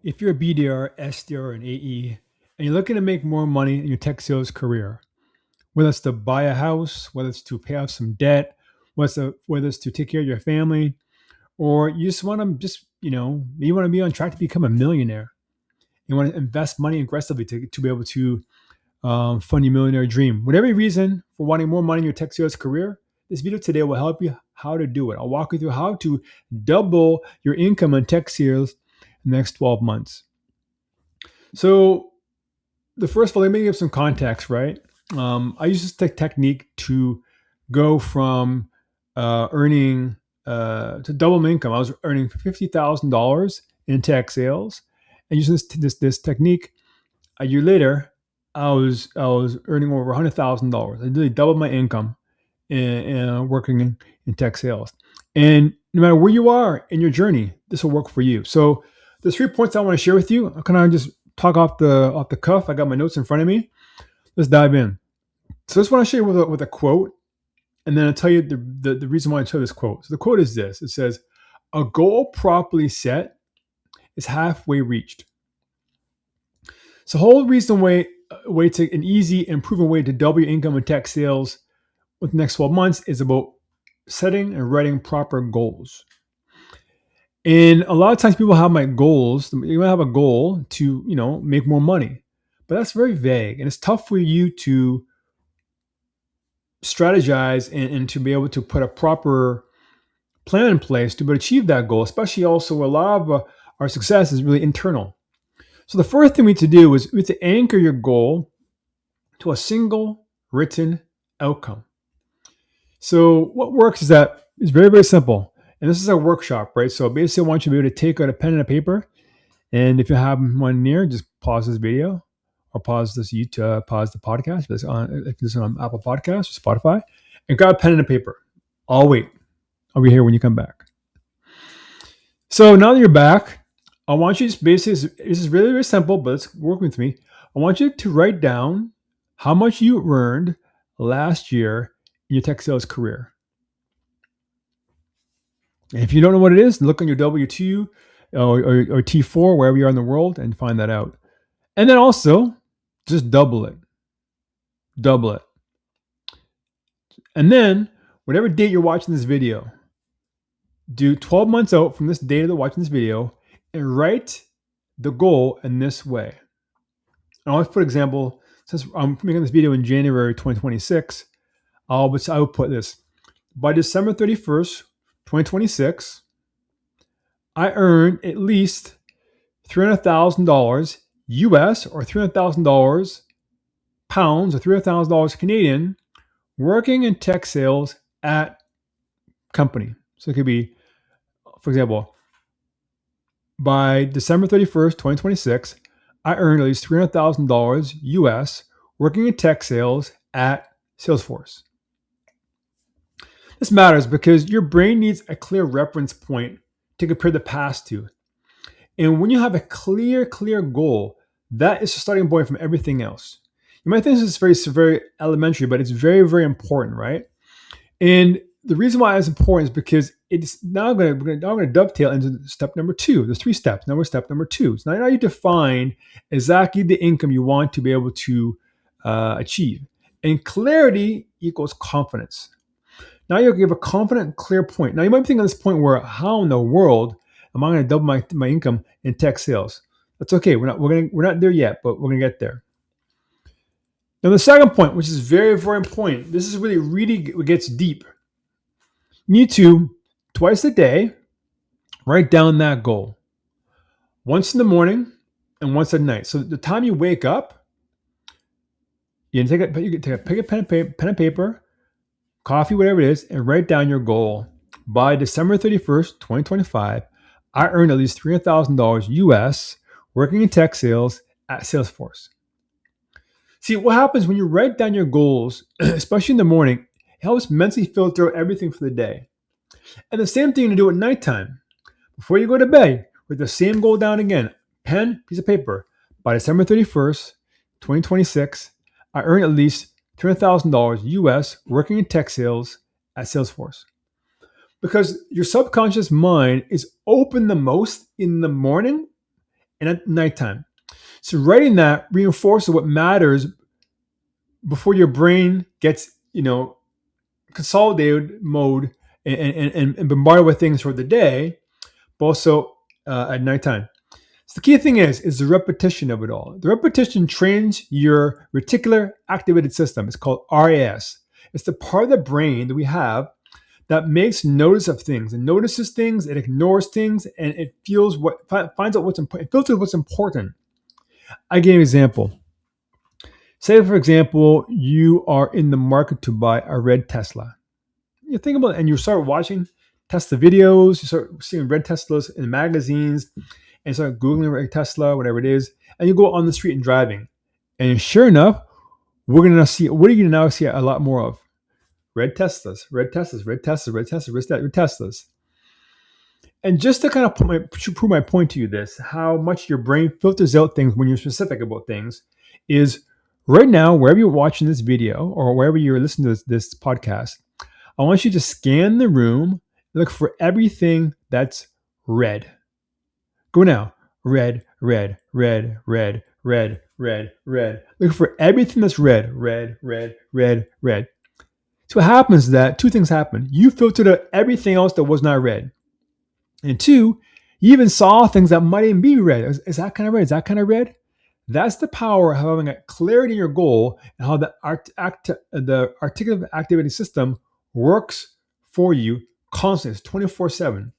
If you're a BDR, SDR, and AE, and you're looking to make more money in your tech sales career, whether it's to buy a house, whether it's to pay off some debt, whether it's to take care of your family, or you just want to you want to be on track to become a millionaire. You want to invest money aggressively to be able to fund your millionaire dream. Whatever your reason for wanting more money in your tech sales career, this video today will help you how to do it. I'll walk you through how to double your income in tech sales in the next 12 months. So the first of all, let me give some context, right? I use this technique to go from earning to double my income. I was earning $50,000 in tech sales, and using this technique, a year later, I was earning over $100,000. I literally doubled my income in working in tech sales. And no matter where you are in your journey, this will work for you. So there's 3 points I want to share with you. I kind of just talk off the cuff. I got my notes in front of me. Let's dive in. So I just want to share with a quote, and then I'll tell you the reason why I chose this quote. So the quote is this. It says, "A goal properly set is halfway reached." So the whole reason way to an easy and proven way to double your income in tech sales with the next 12 months is about setting and writing proper goals. And a lot of times people have my goals. You might have a goal to, make more money, but that's very vague. And it's tough for you to strategize and to be able to put a proper plan in place to achieve that goal, especially also a lot of our success is really internal. So the first thing we need to do is we need to anchor your goal to a single written outcome. So what works is that it's very, very simple. And this is a workshop, right? So basically I want you to be able to take out a pen and a paper. And if you have one near, just pause this video or pause the podcast. If it's on Apple Podcasts or Spotify, and grab a pen and a paper. I'll wait. I'll be here when you come back. So now that you're back, I want you to basically, this is really, really simple, but it's working with me. I want you to write down how much you earned last year in your tech sales career. And if you don't know what it is, look on your W-2 or T4, wherever you are in the world, and find that out. And then also, just double it. Double it. And then, whatever date you're watching this video, do 12 months out from this date of watching this video, and write the goal in this way. And I'll put example, since I'm making this video in January 2026, I would put this. By December 31st, 2026, I earned at least $300,000 US or $300,000 pounds or $300,000 Canadian working in tech sales at company. So it could be, for example, by December 31st, 2026, I earned at least $300,000 US working in tech sales at Salesforce. This matters because your brain needs a clear reference point to compare the past to. And when you have a clear goal, that is the starting point from everything else. You might think this is very elementary, but it's very, very important, right? And the reason why it's important is because it's now going to dovetail into step number 2. There's 3 steps. Now we're step number 2. So now you define exactly the income you want to be able to achieve. And clarity equals confidence. Now you give a confident, clear point. Now you might be thinking at this point where, how in the world am I going to double my income in tech sales? That's okay. We're not there yet, but we're going to get there. Now the second point, which is very, very important. This is really gets deep. You need to, twice a day, write down that goal. Once in the morning and once at night. So the time you wake up, you can pick a pen and paper, coffee, whatever it is, and write down your goal. By December 31st, 2025, I earned at least $300,000 US working in tech sales at Salesforce. See, what happens when you write down your goals, especially in the morning, it helps mentally filter out everything for the day. And the same thing to do at nighttime. Before you go to bed, write the same goal down again. Pen, piece of paper. By December 31st, 2026, I earned at least $300,000 US working in tech sales at Salesforce. Because your subconscious mind is open the most in the morning and at nighttime. So writing that reinforces what matters before your brain gets, consolidated mode and bombarded with things for the day, but also at nighttime. So the key thing is the repetition of it all. The repetition trains your reticular activated system. It's called RAS. It's the part of the brain that we have that makes notice of things and notices things, it ignores things, and it finds out what's important. It filters what's important. I give you an example. Say, for example, you are in the market to buy a red Tesla. You think about it, and you start watching Tesla videos, you start seeing red Teslas in magazines, and start Googling red Tesla, whatever it is, and you go on the street and driving. And sure enough, what are you going to now see a lot more of? Red Teslas, red Teslas, red Teslas, red Teslas, red Teslas. And just to kind of prove my point to you, how much your brain filters out things when you're specific about things is right now, wherever you're watching this video or wherever you're listening to this podcast, I want you to scan the room, look for everything that's red. Go now. Red, red, red, red, red, red, red. Look for everything that's red, red, red, red, red. So what happens is that two things happen. You filtered out everything else that was not red. And two, you even saw things that might even be red. Is that kind of red? Is that kind of red? That's the power of having a clarity in your goal and how the articulative activating system works for you constantly. It's 24/7.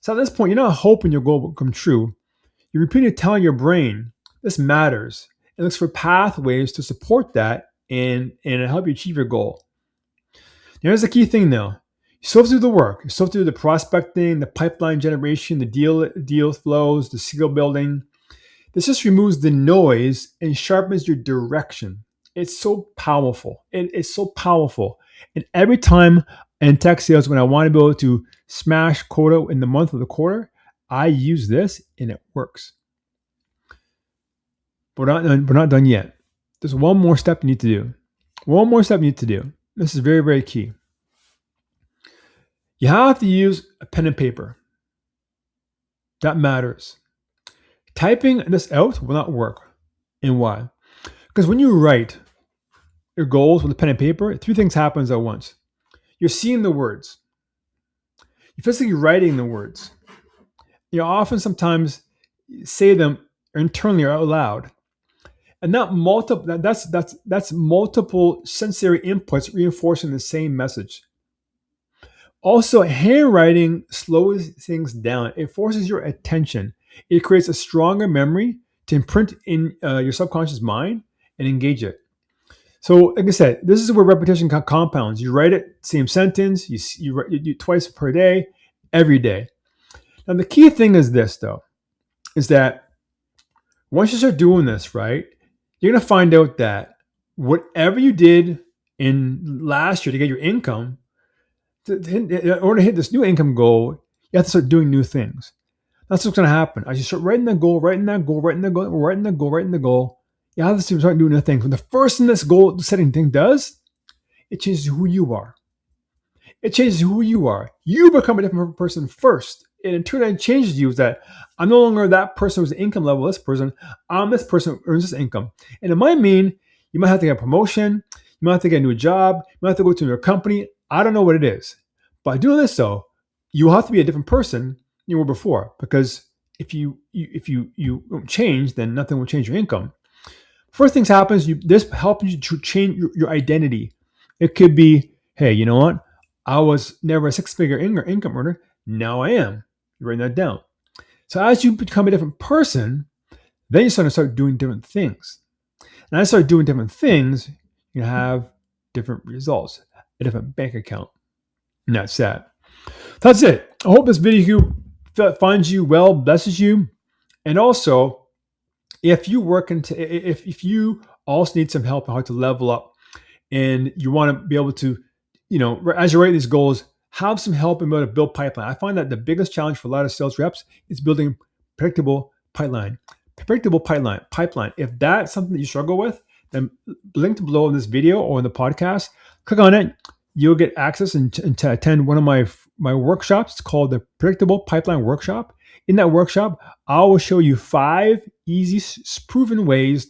So at this point, you're not hoping your goal will come true. You're repeatedly telling your brain, this matters. It looks for pathways to support that and help you achieve your goal. Now, here's the key thing though. You still have to do the work. You still have to do the prospecting, the pipeline generation, the deal flows, the skill building. This just removes the noise and sharpens your direction. It's so powerful. It is so powerful. And every time in tech sales, when I want to be able to smash quota in the month of the quarter, I use this and it works. But we're not done yet. There's one more step you need to do. One more step you need to do. This is very, very key. You have to use a pen and paper. That matters. Typing this out will not work. And why? Because when you write your goals with a pen and paper, three things happen at once. You're seeing the words. You're physically writing the words. You often sometimes say them internally or out loud. And that's multiple sensory inputs reinforcing the same message. Also, handwriting slows things down. It forces your attention. It creates a stronger memory to imprint in your subconscious mind and engage it. So, like I said, this is where repetition compounds. You write it, same sentence, you write it twice per day, every day. Now, the key thing is this, though, is that once you start doing this, right, you're going to find out that whatever you did in last year to get your income, in order to hit this new income goal, you have to start doing new things. That's what's going to happen. As you start writing that goal, you have to start doing new things. When the first thing this goal setting thing does, it changes who you are. It changes who you are. You become a different person first. And in turn, it changes you is that I'm no longer that person who's income level, this person. I'm this person who earns this income. And it might mean you might have to get a promotion. You might have to get a new job. You might have to go to a new company. I don't know what it is. By doing this, though, you have to be a different person than you were before. Because if you don't change, then nothing will change your income. First things happens, this helps you to change your identity. It could be, hey, you know what? I was never a six-figure income earner. Now I am. You're writing that down. So as you become a different person, then you start doing different things. And as you start doing different things, you have different results, a different bank account. And that's that. That's it. I hope this video finds you well, blesses you. And also, if you if you also need some help on how to level up and you want to be able to, as you're writing these goals, have some help in order to build pipeline. I find that the biggest challenge for a lot of sales reps is building predictable pipeline. Predictable pipeline. If that's something that you struggle with, then linked below in this video or in the podcast, click on it. You'll get access and to attend one of my workshops. It's called the Predictable Pipeline Workshop. In that workshop, I will show you 5 easy, proven ways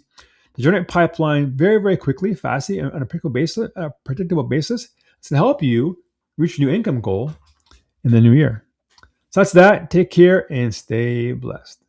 to generate pipeline very, very quickly, fastly, on a predictable basis to help you reach your new income goal in the new year. So that's that. Take care and stay blessed.